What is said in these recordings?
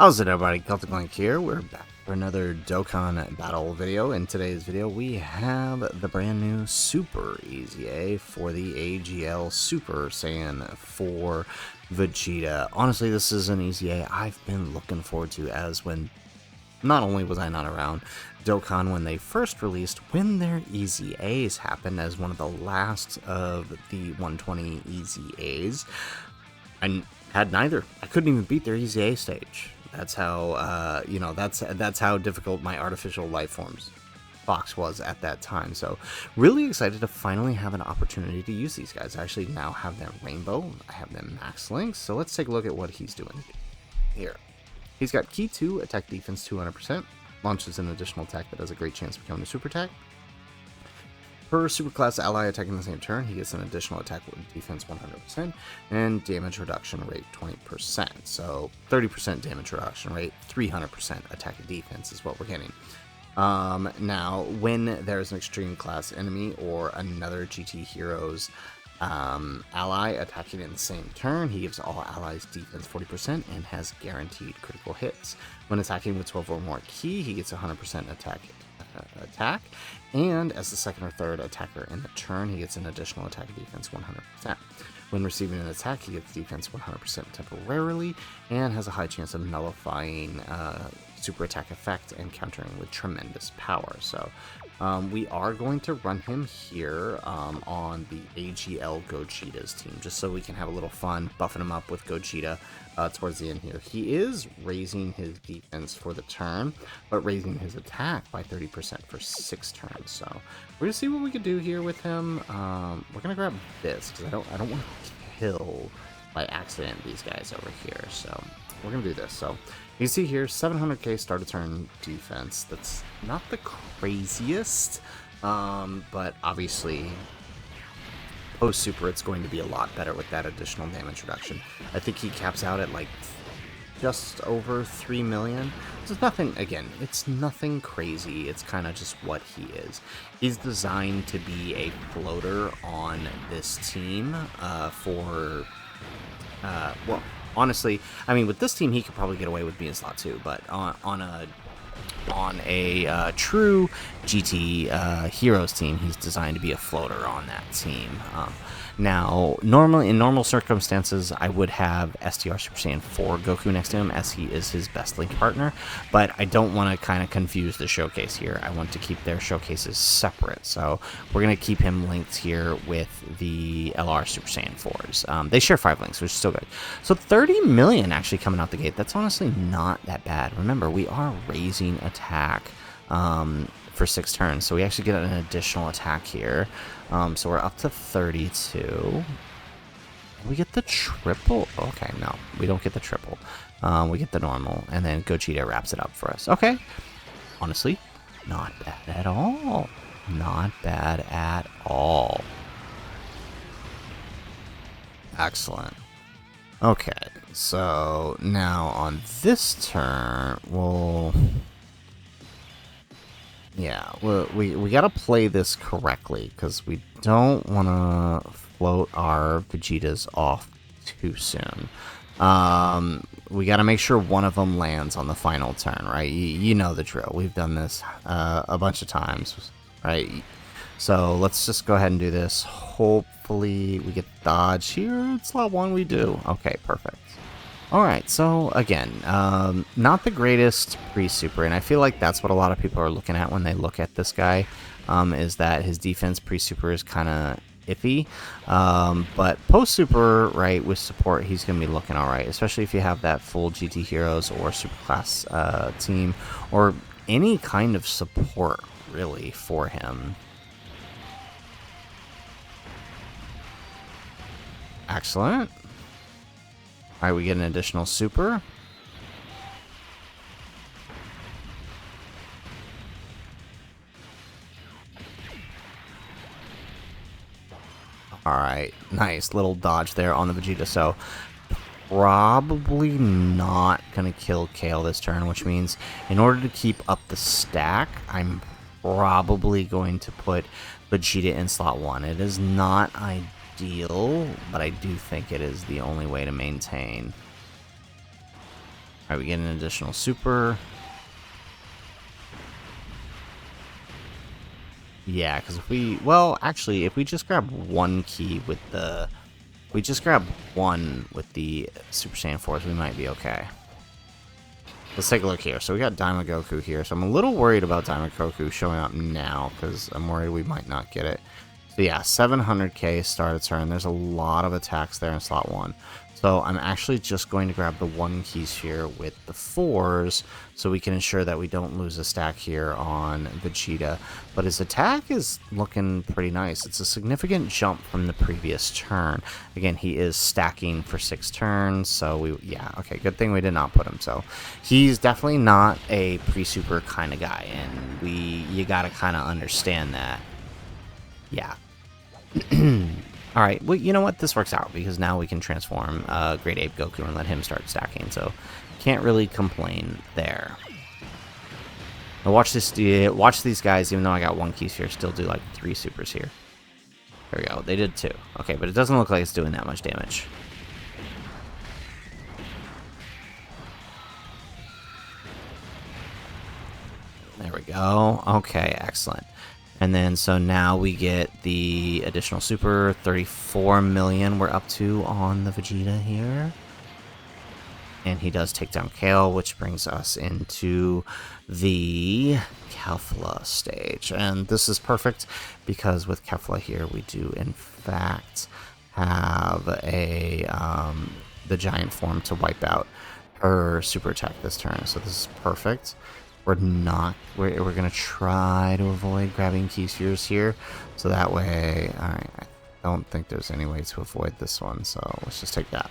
How's it, everybody? Celtic Link here. We're back for another Dokkan Battle video. In today's video, we have the brand new Super EZA for the AGL Super Saiyan 4 Vegeta. Honestly, this is an EZA I've been looking forward to, as when not only was I not around Dokkan when they first released, when their EZAs happened as one of the last of the 120 EZAs, I had neither. I couldn't even beat their EZA stage. That's how, that's how difficult my artificial life forms box was at that time. So really excited to finally have an opportunity to use these guys. I actually now have them Rainbow. I have them Max Links. So let's take a look at what he's doing here. He's got Key 2, Attack Defense 200%. Launches an additional attack that has a great chance of becoming a super attack. Per superclass ally attacking the same turn, he gets an additional attack with defense 100% and damage reduction rate 20%. So 30% damage reduction rate, 300% attack and defense is what we're getting. Now, when there's an extreme class enemy or another GT Heroes ally attacking in the same turn, he gives all allies defense 40% and has guaranteed critical hits. When attacking with 12 or more key, he gets 100% attack, and as the second or third attacker in the turn, he gets an additional attack and defense 100%. When receiving an attack, he gets defense 100% temporarily and has a high chance of nullifying super attack effect and countering with tremendous power. So we are going to run him here on the AGL Gogeta's team, just so we can have a little fun buffing him up with Gogeta towards the end here. He is raising his defense for the turn, but raising his attack by 30% for 6 turns. So we're gonna see what we can do here with him. We're gonna grab this because I don't want to kill by accident these guys over here. So we're gonna do this. So you can see here 700k start of turn defense. That's not the craziest, but obviously post super it's going to be a lot better with that additional damage reduction. I think he caps out at like just over 3 million. So it's nothing, again, it's nothing crazy. It's kind of just what he is. He's designed to be a floater on this team well, honestly, I mean, with this team, he could probably get away with being slot 2, but on a true GT Heroes team, he's designed to be a floater on that team. Now, in normal circumstances, I would have STR Super Saiyan 4 Goku next to him, as he is his best link partner, but I don't want to kind of confuse the showcase here. I want to keep their showcases separate, so we're going to keep him linked here with the LR Super Saiyan 4s. They share 5 links, which is still good. So 30 million actually coming out the gate. That's honestly not that bad. Remember, we are raising attack for 6 turns, so we actually get an additional attack here. So we're up to 32. We get the triple. Okay, no, we don't get the triple. We get the normal, and then Gogeta wraps it up for us. Okay, honestly, not bad at all. Not bad at all. Excellent. Okay, so now on this turn, we gotta play this correctly, because we don't want to float our Vegetas off too soon. We gotta make sure one of them lands on the final turn, right? You know the drill. We've done this a bunch of times, right? So let's just go ahead and do this. Hopefully we get dodge here. It's slot 1 we do. Okay, perfect. Alright, so again, not the greatest pre-super, and I feel like that's what a lot of people are looking at when they look at this guy, is that his defense pre-super is kind of iffy, but post-super, right, with support, he's going to be looking alright, especially if you have that full GT Heroes or Superclass team, or any kind of support, really, for him. Excellent. Alright, we get an additional super. Alright, nice little dodge there on the Vegeta. So, probably not going to kill Kale this turn, which means in order to keep up the stack, I'm probably going to put Vegeta in slot 1. It is not ideal, but I do think it is the only way to maintain. Alright, we get an additional super. Yeah, because if we... Well, actually, if we just grab one key with the... If we just grab one with the Super Saiyan 4s, we might be okay. Let's take a look here. So we got Daima Goku here. So I'm a little worried about Daima Goku showing up now, because I'm worried we might not get it. So yeah, 700k start a turn. There's a lot of attacks there in slot 1. So I'm actually just going to grab the 1 keys here with the 4s, so we can ensure that we don't lose a stack here on Vegeta. But his attack is looking pretty nice. It's a significant jump from the previous turn. Again, he is stacking for 6 turns, so yeah, okay, good thing we did not put him. So he's definitely not a pre-super kind of guy, and you gotta kind of understand that. Yeah. Alright, well, you know what? This works out, because now we can transform Great Ape Goku and let him start stacking, so can't really complain there. Now watch these guys, even though I got 1 key here, still do like 3 supers here. There we go, they did 2. Okay, but it doesn't look like it's doing that much damage. There we go. Okay, excellent. And then, so now we get the additional super, 34 million we're up to on the Vegeta here. And he does take down Kale, which brings us into the Kefla stage. And this is perfect, because with Kefla here, we do, in fact, have the giant form to wipe out her super attack this turn. So this is perfect. We're gonna try to avoid grabbing key spheres here, so that way, alright, I don't think there's any way to avoid this one, so let's just take that.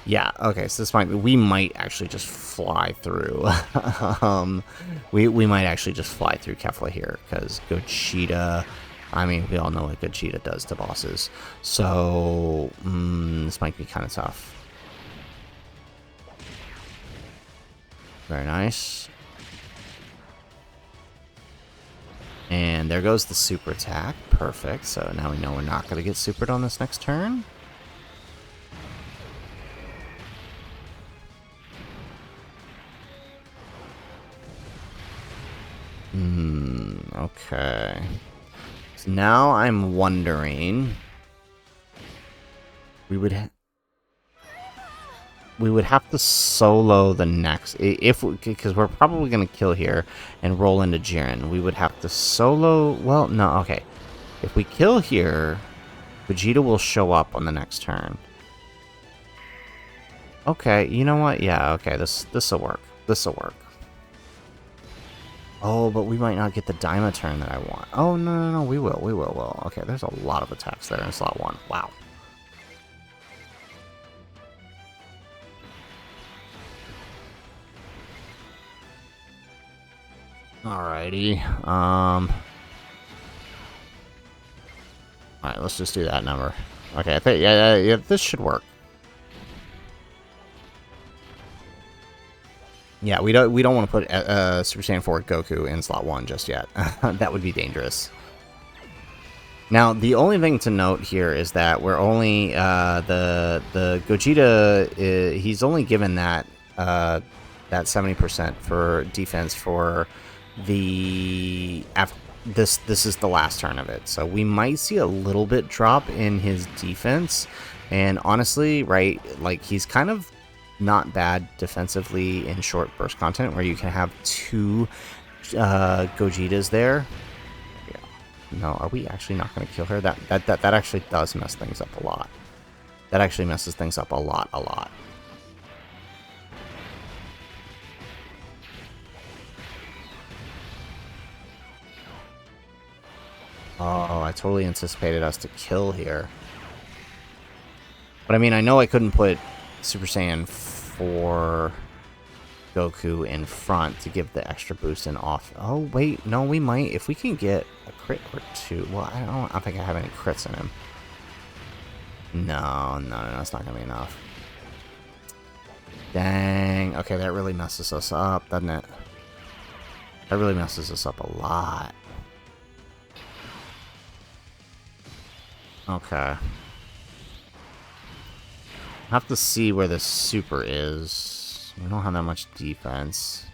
Yeah, okay, so we might actually just fly through. We might actually just fly through Kefla here, because Gogeta, I mean, we all know what Gogeta does to bosses, so this might be kind of tough. Very nice. And there goes the super attack. Perfect. So now we know we're not going to get supered on this next turn. Okay. So now I'm wondering... We would have to solo the next, because we're probably going to kill here and roll into Jiren. We would have to solo, well, no, okay. If we kill here, Vegeta will show up on the next turn. Okay, you know what? Yeah, okay, this'll work. This'll work. Oh, but we might not get the Daima turn that I want. Oh, no, we will. Okay, there's a lot of attacks there in slot 1. Wow. Alrighty. Alright, let's just do that number. Okay, I think yeah, this should work. Yeah, we don't want to put Super Saiyan 4 Goku in slot 1 just yet. That would be dangerous. Now, the only thing to note here is that we're only the Gogeta, he's only given that 70% for defense for the this is the last turn of it, so we might see a little bit drop in his defense. And honestly, right, like, he's kind of not bad defensively in short burst content, where you can have 2 Gogetas there. Yeah. No, are we actually not going to kill her? That actually does mess things up a lot. That actually messes things up a lot. Oh, I totally anticipated us to kill here. But I mean, I know I couldn't put Super Saiyan 4 Goku in front to give the extra boost and off. Oh, wait, no, we might. If we can get a crit or 2. Well, I don't think I have any crits in him. No, it's not going to be enough. Dang. Okay, that really messes us up, doesn't it? That really messes us up a lot. Okay. Have to see where the super is. We don't have that much defense.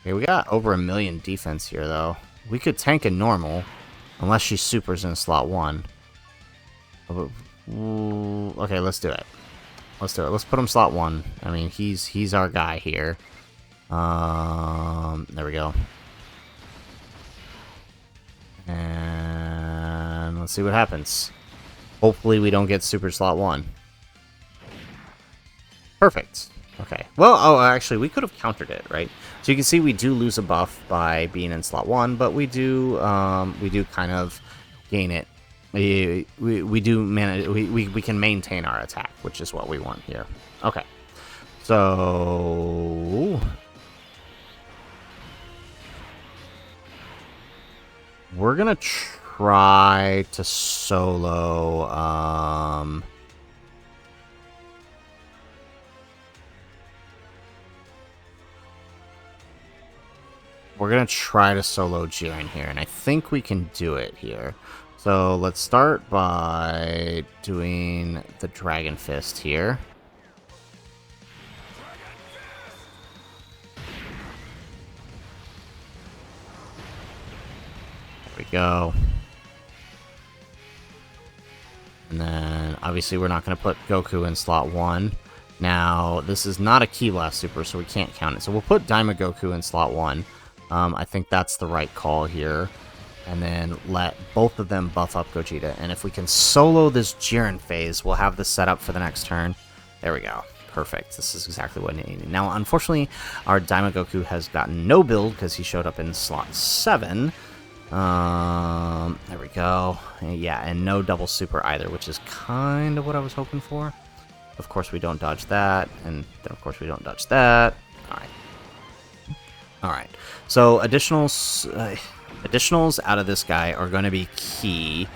Okay, we got over 1 million defense here, though. We could tank a normal, unless she supers in slot 1. Okay, let's do it. Let's do it. Let's put him slot 1. I mean, he's our guy here. There we go. And let's see what happens. Hopefully we don't get super slot 1. Perfect. Okay. Well, oh, actually, we could have countered it, right? So you can see we do lose a buff by being in slot 1, but we do kind of gain it. We do manage. We can maintain our attack, which is what we want here. Okay. So we're gonna try to solo. We're gonna try to solo Jiren here, and I think we can do it here. So let's start by doing the Dragon Fist here. There we go. And then, obviously, we're not going to put Goku in slot 1. Now, this is not a Ki Blast Super, so we can't count it. So we'll put Daima Goku in slot 1. I think that's the right call here. And then let both of them buff up Gogeta. And if we can solo this Jiren phase, we'll have this set up for the next turn. There we go. Perfect. This is exactly what I needed. Now, unfortunately, our Daima Goku has gotten no build because he showed up in slot 7. There we go. Yeah, and no double super either, which is kind of what I was hoping for. Of course, we don't dodge that, and then of course we don't dodge that. All right. So additionals out of this guy are going to be key,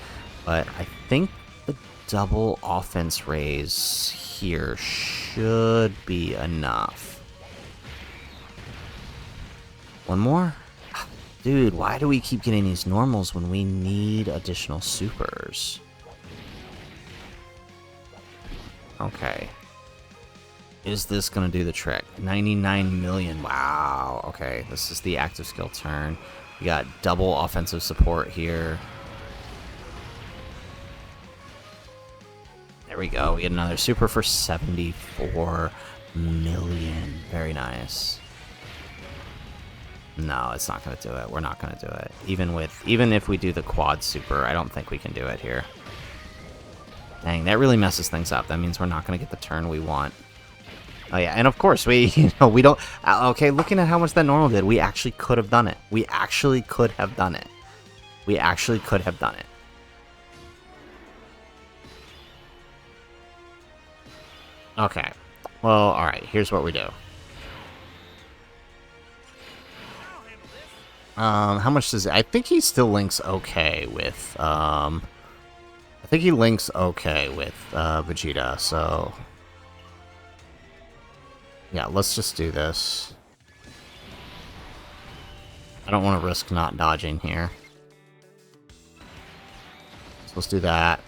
but I think the double offense raise here should be enough. One more? Dude, why do we keep getting these normals when we need additional supers? Okay. Is this going to do the trick? 99 million. Wow. Okay, this is the active skill turn. We got double offensive support here. There we go. We get another super for 74 million. Very nice. No, it's not going to do it. We're not going to do it. Even if we do the quad super, I don't think we can do it here. Dang, that really messes things up. That means we're not going to get the turn we want. Oh yeah, and of course we don't. Okay, looking at how much that normal did, we actually could have done it. We actually could have done it. We actually could have done it. Okay. Well, all right. Here's what we do. How much does it? I think he still links okay with. I think he links okay with Vegeta. So. Yeah, let's just do this. I don't want to risk not dodging here. So let's do that.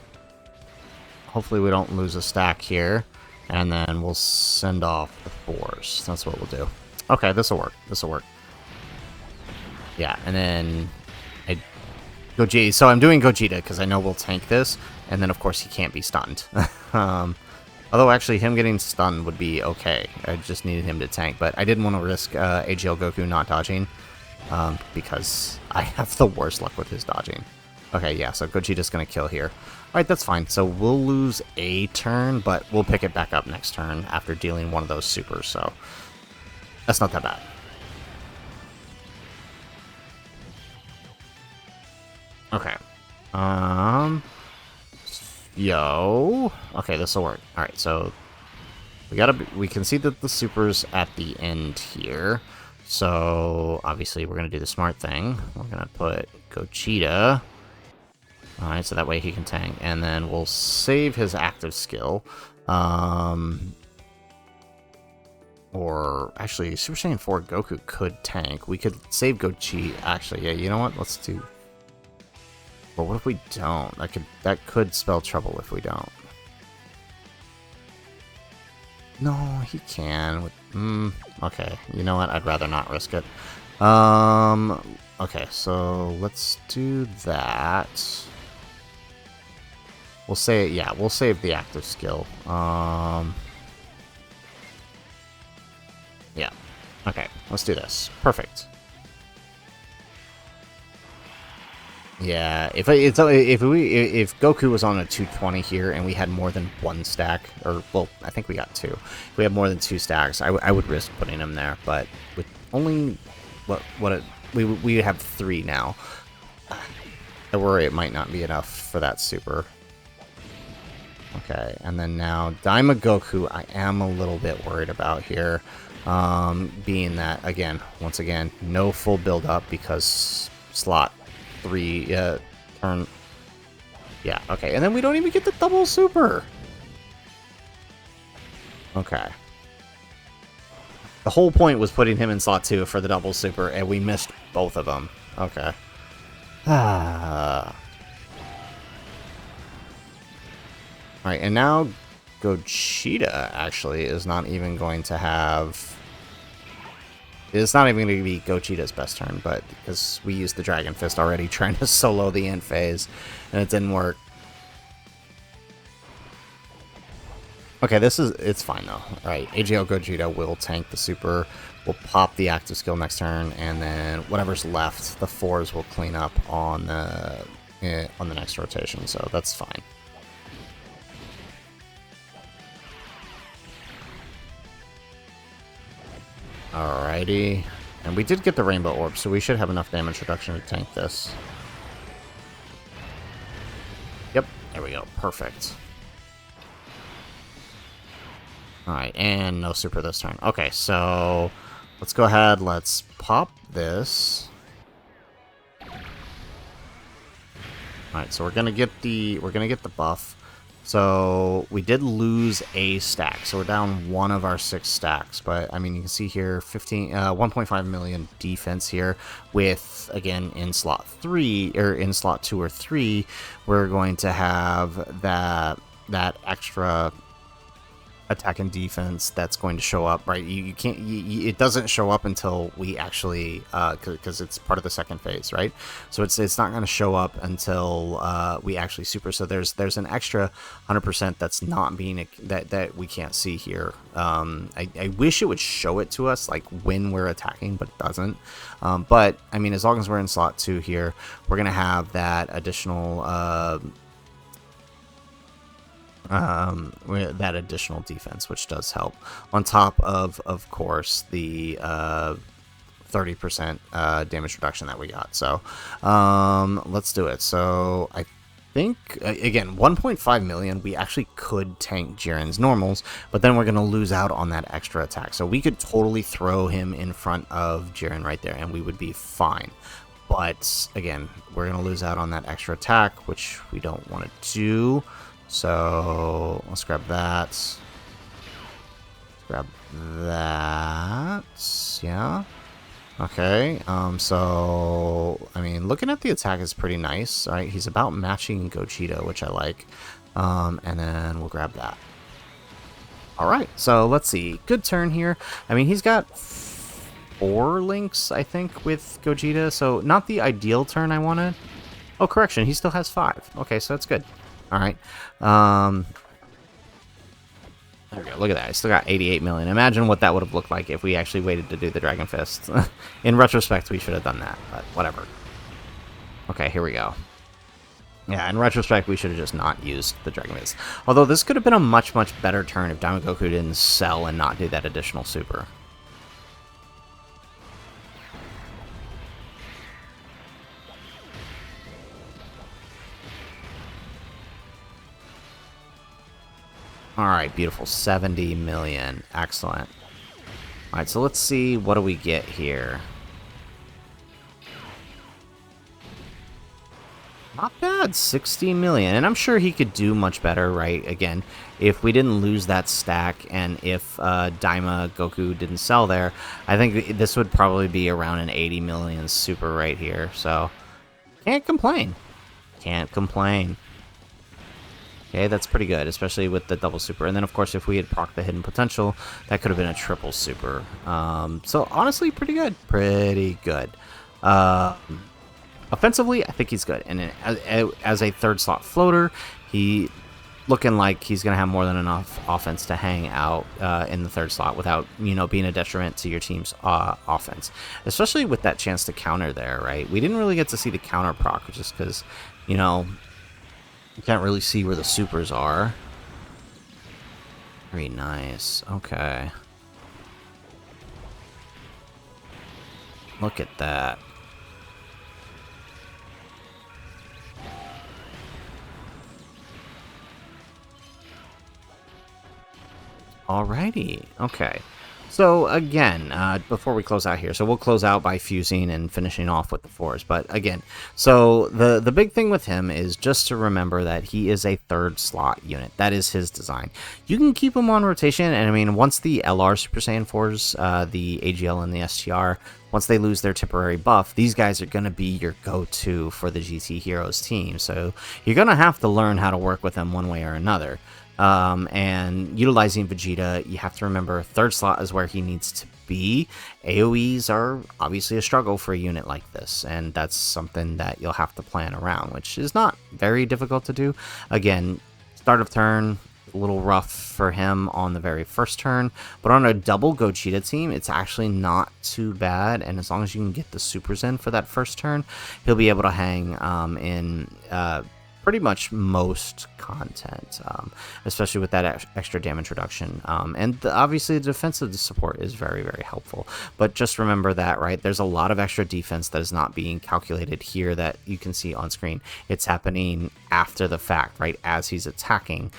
Hopefully we don't lose a stack here. And then we'll send off the force. That's what we'll do. Okay, this'll work. This'll work. Yeah, and then... Gogeta. So I'm doing Gogeta because I know we'll tank this. And then, of course, he can't be stunned. Although, actually, him getting stunned would be okay. I just needed him to tank. But I didn't want to risk AGL Goku not dodging. Because I have the worst luck with his dodging. Okay, yeah, so Gogeta's going to kill here. Alright, that's fine. So we'll lose a turn, but we'll pick it back up next turn after dealing one of those supers. So that's not that bad. Okay. Yo. Okay, this'll work. Alright, so we can see that the super's at the end here. So obviously we're gonna do the smart thing. We're gonna put Gogeta. Alright, so that way he can tank. And then we'll save his active skill. Or actually, Super Saiyan 4 Goku could tank. We could save Gogeta. Actually, yeah, you know what? Let's do. But what if we don't? That could spell trouble if we don't. No, he can. Okay, you know what? I'd rather not risk it. Okay, so let's do that. We'll say, yeah, we'll save the active skill. Yeah. Okay, let's do this. Perfect. Yeah, if Goku was on a 220 here and we had more than one stack, or well, I think we got two. If we have more than two stacks, I would risk putting him there. But with only we have three now. I worry it might not be enough for that super. Okay, and then now Daima Goku, I am a little bit worried about here, being that once again, no full build up because slot 3 turn. Yeah, okay, and then we don't even get the double super. Okay. The whole point was putting him in slot 2 for the double super, and we missed both of them. Okay. Alright, and now Gogeta actually is not even going to have... It's not even going to be Gogeta's best turn, but because we used the Dragon Fist already trying to solo the Int phase, and it didn't work. Okay, it's fine though. Alright, AGL Gogeta will tank the super, we'll pop the active skill next turn, and then whatever's left, the 4s will clean up on the next rotation, so that's fine. Alrighty. And we did get the Rainbow Orb, so we should have enough damage reduction to tank this. Yep, there we go. Perfect. Alright, and no super this turn. Okay, so let's go ahead, let's pop this. Alright, so we're gonna get the buff. So we did lose a stack, so we're down one of our 6 stacks. But I mean, you can see here, 1.5 million defense here. With again in slot 3 or in slot 2 or 3, we're going to have that extra attack and defense that's going to show up, right? You can't, it doesn't show up until we actually, because it's part of the second phase, right? So it's not going to show up until we actually super. So there's an extra 100% that's not being that we can't see here. I wish it would show it to us like when we're attacking, but it doesn't. But I mean, as long as we're in slot 2 here, we're gonna have that additional defense, which does help, on top of course the 30% damage reduction that we got. So let's do it. So I think again 1.5 million, we actually could tank Jiren's normals, but then we're going to lose out on that extra attack. So we could totally throw him in front of Jiren right there and we would be fine. But again, we're going to lose out on that extra attack, which we don't want to do. So let's grab that. Grab that. Yeah. Okay. So I mean, looking at the attack is pretty nice. All right, he's about matching Gogeta, which I like. And then we'll grab that. All right. So let's see. Good turn here. I mean, he's got 4 links, I think, with Gogeta. So not the ideal turn I wanted. Oh, correction. He still has 5. Okay, so that's good. All right. There we go. Look at that. I still got 88 million. Imagine what that would have looked like if we actually waited to do the Dragon Fist. In retrospect, we should have done that, but whatever. Okay, here we go. Yeah, in retrospect, we should have just not used the Dragon Fist. Although this could have been a much, much better turn if Daima Goku didn't sell and not do that additional super. Alright, beautiful. 70 million. Excellent. Alright, so let's see, what do we get here? Not bad, 60 million. And I'm sure he could do much better, right? Again, if we didn't lose that stack and if Daima Goku didn't sell there, I think this would probably be around an 80 million super right here. So, can't complain. Can't complain. Okay, that's pretty good, especially with the double super. And then, of course, if we had proc the hidden potential, that could have been a triple super. So, honestly, pretty good. Pretty good. Offensively, I think he's good. And as a third slot floater, he looking like he's going to have more than enough offense to hang out in the third slot without, being a detriment to your team's offense. Especially with that chance to counter there, right? We didn't really get to see the counter proc just because, you can't really see where the supers are. Very nice. Okay. Look at that. Alrighty. Okay. So again, before we close out here, so we'll close out by fusing and finishing off with the fours. But again, so the big thing with him is just to remember that he is a third slot unit. That is his design. You can keep him on rotation, and I mean, once the LR Super Saiyan 4s, the AGL and the STR, once they lose their temporary buff, these guys are going to be your go-to for the GT Heroes team. So you're going to have to learn how to work with them one way or another. And utilizing Vegeta, you have to remember third slot is where he needs to be. AoEs are obviously a struggle for a unit like this, and that's something that you'll have to plan around, which is not very difficult to do. Again, start of turn, a little rough for him on the very first turn, but on a double Gogeta team, it's actually not too bad, and as long as you can get the supers in for that first turn, he'll be able to hang in pretty much most content, especially with that extra damage reduction. And obviously the defensive support is very, very helpful. But just remember that, right? There's a lot of extra defense that is not being calculated here that you can see on screen. It's happening after the fact, right? As he's attacking.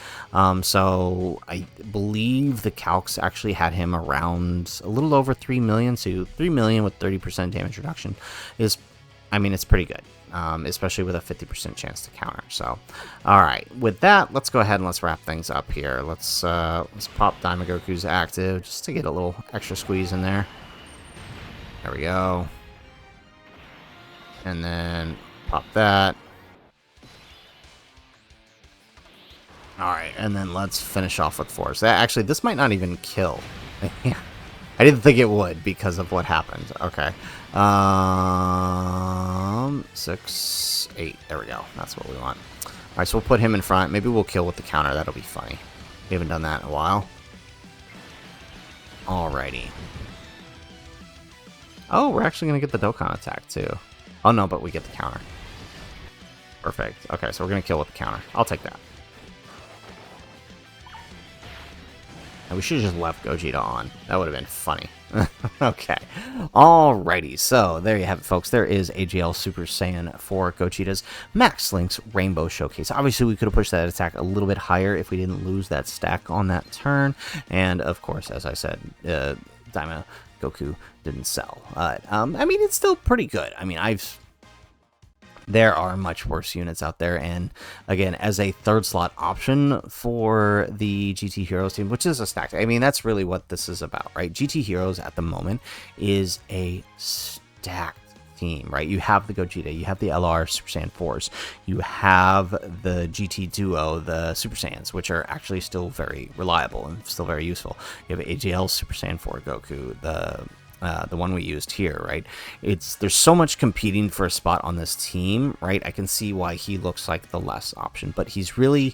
So I believe the calcs actually had him around a little over 3 million. So 3 million with 30% damage reduction is, I mean, it's pretty good. Especially with a 50% chance to counter. So, all right, with that, let's go ahead and let's wrap things up here. Let's pop Daimagoku's active just to get a little extra squeeze in there. There we go. And then pop that. All right, and then let's finish off with fours. Actually, this might not even kill. I didn't think it would because of what happened. Okay. 6, 8. There we go. That's what we want. All right, so we'll put him in front. Maybe we'll kill with the counter. That'll be funny. We haven't done that in a while. Alrighty. Oh, we're actually going to get the Dokkan attack, too. Oh, no, but we get the counter. Perfect. Okay, so we're going to kill with the counter. I'll take that. And we should have just left Gogeta on. That would have been funny. Okay. Alrighty. So, there you have it, folks. There is AGL Super Saiyan 4 Gogeta's Max Link's Rainbow Showcase. Obviously, we could have pushed that attack a little bit higher if we didn't lose that stack on that turn. And, of course, as I said, Daimagoku didn't sell. I mean, it's still pretty good. I mean, there are much worse units out there, and again, as a third slot option for the GT Heroes team, which is a stack. I mean, that's really what this is about, right? GT Heroes at the moment is a stacked team, right? You have the Gogeta, you have the LR Super Saiyan 4s, you have the GT Duo, the Super Saiyans, which are actually still very reliable and still very useful. You have AGL Super Saiyan 4 Goku, the one we used here, right? There's so much competing for a spot on this team, right? I can see why he looks like the less option, but he's really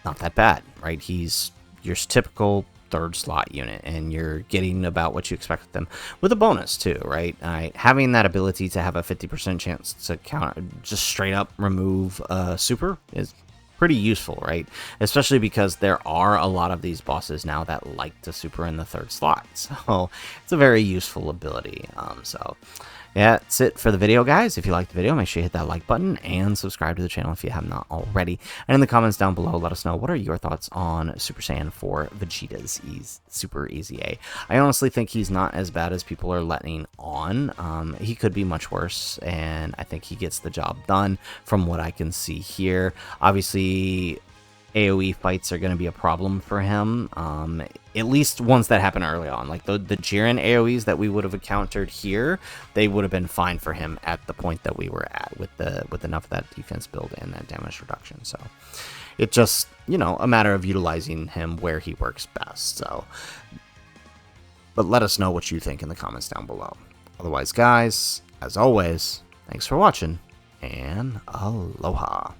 not that bad, right? He's your typical third slot unit, and you're getting about what you expect with them, with a bonus too, right? Having that ability to have a 50% chance to counter, just straight up remove super is pretty useful, right? Especially because there are a lot of these bosses now that like to super in the third slot, so it's a very useful ability. So yeah, that's it for the video, guys. If you liked the video, make sure you hit that like button and subscribe to the channel if you have not already. And in the comments down below, let us know, what are your thoughts on Super Saiyan 4 Vegeta's Super EZA? I honestly think he's not as bad as people are letting on. He could be much worse, and I think he gets the job done from what I can see here. Obviously, AoE fights are going to be a problem for him, at least ones that happen early on. Like the Jiren AoEs that we would have encountered here, they would have been fine for him at the point that we were at with enough of that defense build and that damage reduction. So It's just, you know, a matter of utilizing him where he works best. So, but let us know what you think in the comments down below. Otherwise, guys, as always, thanks for watching, and aloha.